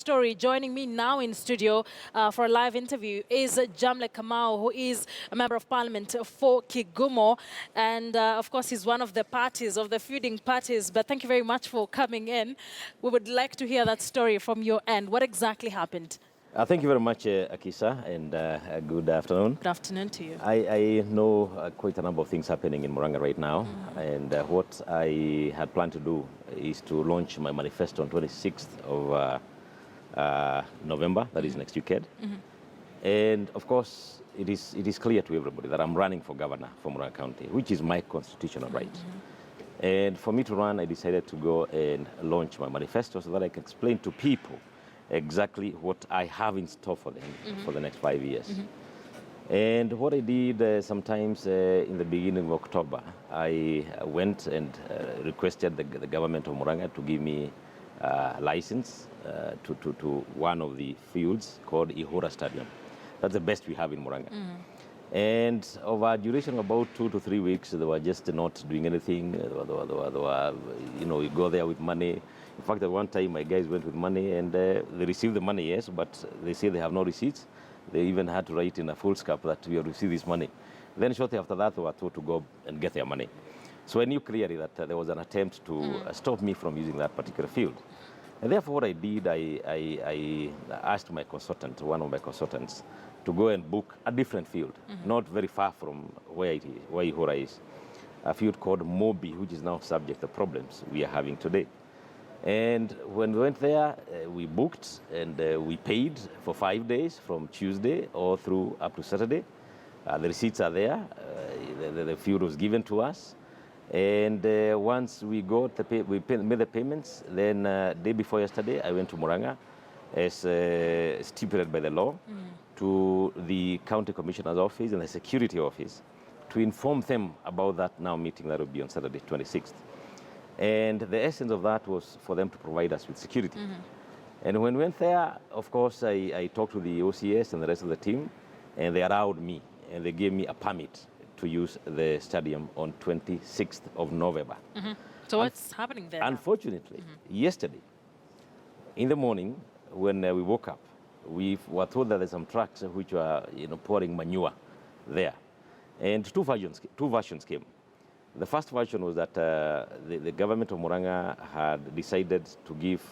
story. Joining me now in studio for a live interview is Jamleck Kamau, who is a member of parliament for Kigumo. And of course, he's one of the parties, of the feuding parties. But thank you very much for coming in. We would like to hear that story from your end. What exactly happened? Thank you very much, Akisa, and good afternoon. Good afternoon to you. I know quite a number of things happening in Murang'a right now, and what I had planned to do is to launch my manifesto on 26th of November, that is next weekend. And of course, it is clear to everybody that I'm running for governor for Murang'a County, which is my constitutional right. And for me to run, I decided to go and launch my manifesto so that I can explain to people exactly what I have in store for them for the next 5 years. And what I did sometimes in the beginning of October, I went and requested the government of Murang'a to give me a license to one of the fields called Ihura Stadium. That's the best we have in Murang'a. And over a duration of about 2 to 3 weeks, they were just not doing anything. They were, you know, you go there with money. In fact, at one time, my guys went with money and they received the money, yes, but they say they have no receipts. They even had to write in a foolscap that we have received this money. Then shortly after that, they were told to go and get their money. So I knew clearly that there was an attempt to stop me from using that particular field. And therefore, what I did, I asked my consultant, one of my consultants, to go and book a different field, not very far from where Ihura is, a field called Mobi, which is now subject to problems we are having today. And when we went there, we booked and we paid for 5 days from Tuesday all through up to Saturday. The receipts are there. The field was given to us. And once we got made the payments, then day before yesterday, I went to Murang'a as stipulated by the law to the county commissioner's office and the security office to inform them about that now meeting that will be on Saturday, 26th. And the essence of that was for them to provide us with security. And when we went there, of course, I talked to the OCS and the rest of the team, and they allowed me, and they gave me a permit to use the stadium on 26th of November. So what's happening there? Unfortunately, yesterday, in the morning, when we woke up, we were told that there's some trucks which were, pouring manure there. And two versions came. The first version was that the government of Murang'a had decided to give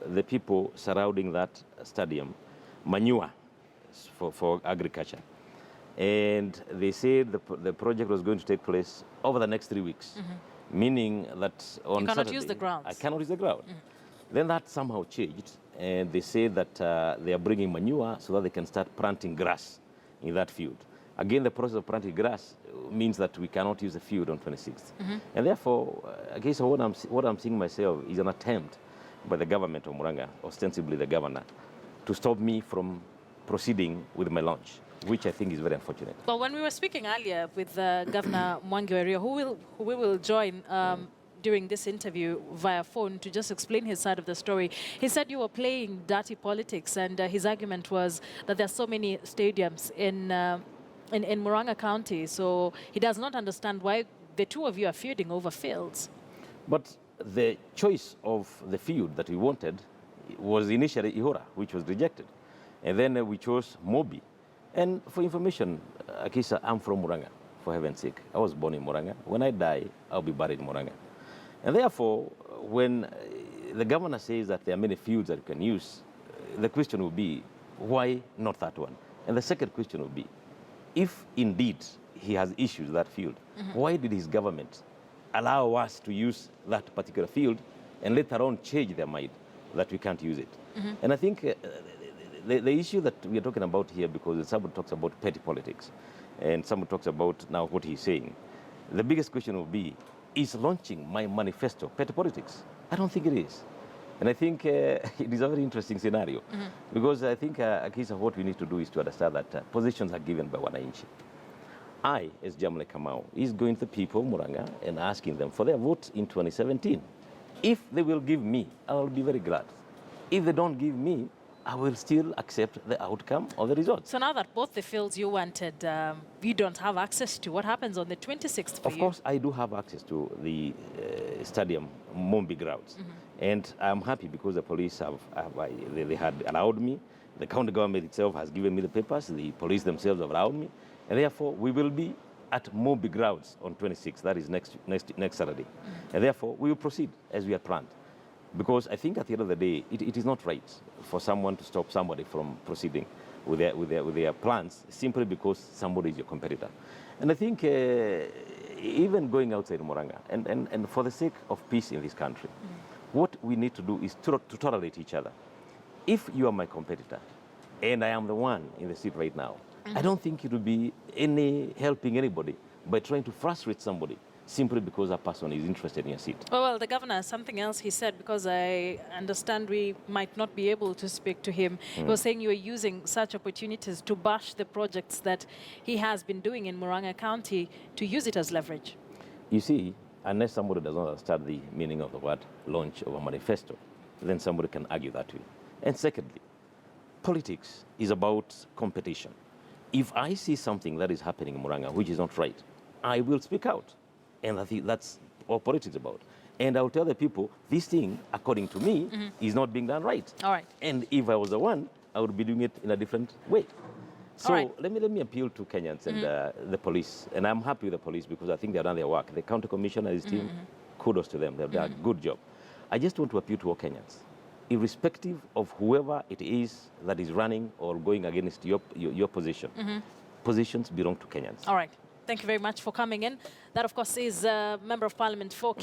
the people surrounding that stadium manure for agriculture. And they said the project was going to take place over the next 3 weeks, meaning that on you cannot Saturday, use the grounds. I cannot use the ground. Then that somehow changed, and they said that they are bringing manure so that they can start planting grass in that field. Again, the process of planting grass means that we cannot use the field on 26th. And therefore, I guess what I'm seeing myself is an attempt by the government of Murang'a, ostensibly the governor, to stop me from proceeding with my launch, which I think is very unfortunate. Well, when we were speaking earlier with Governor Mwangi, who we will join during this interview via phone to just explain his side of the story, he said you were playing dirty politics, and his argument was that there are so many stadiums in Murang'a County, so he does not understand why the two of you are feuding over fields. But the choice of the field that we wanted was initially Ihura, which was rejected. And then we chose Mobi. And for information, Akisa, I'm from Murang'a, for heaven's sake. I was born in Murang'a. When I die, I'll be buried in Murang'a. And therefore, when the governor says that there are many fields that you can use, the question will be, why not that one? And the second question will be, if indeed he has issues with that field, why did his government allow us to use that particular field and later on change their mind that we can't use it? And I think the issue that we are talking about here, because someone talks about petty politics and someone talks about now what he's saying, the biggest question will be, is launching my manifesto petty politics? I don't think it is. And I think it is a very interesting scenario, because I think a case of what we need to do is to understand that positions are given by wananchi. I, as Jamleck Kamau, is going to the people of Murang'a and asking them for their vote in 2017. If they will give me, I will be very glad. If they don't give me, I will still accept the outcome of the results. So now that both the fields you wanted, you don't have access to, what happens on the 26th for you? Of course, I do have access to the stadium, Mombi grounds. And I'm happy because the police they had allowed me. The county government itself has given me the papers. The police themselves have allowed me. And therefore, we will be at Mobi grounds on 26th. That is next Saturday. And therefore, we will proceed as we had planned. Because I think at the end of the day, it is not right for someone to stop somebody from proceeding with their plans simply because somebody is your competitor. And I think even going outside Murang'a, and for the sake of peace in this country, what we need to do is to tolerate each other. If you are my competitor, and I am the one in the seat right now, I don't think it would be any helping anybody by trying to frustrate somebody simply because a person is interested in a seat. Well, the governor, something else he said, because I understand we might not be able to speak to him. He was saying you are using such opportunities to bash the projects that he has been doing in Murang'a County, to use it as leverage. You see, unless somebody does not understand the meaning of the word launch of a manifesto, then somebody can argue that way. And secondly, politics is about competition. If I see something that is happening in Murang'a which is not right, I will speak out. And I think that's what politics is about. And I'll tell the people, this thing, according to me, is not being done right. All right. And if I was the one, I would be doing it in a different way. So right. let me appeal to Kenyans and the police. And I'm happy with the police because I think they've done their work. The county commissioner and his team, kudos to them. They've done a good job. I just want to appeal to all Kenyans, irrespective of whoever it is that is running or going against your position. Positions belong to Kenyans. All right. Thank you very much for coming in. That, of course, is Member of Parliament for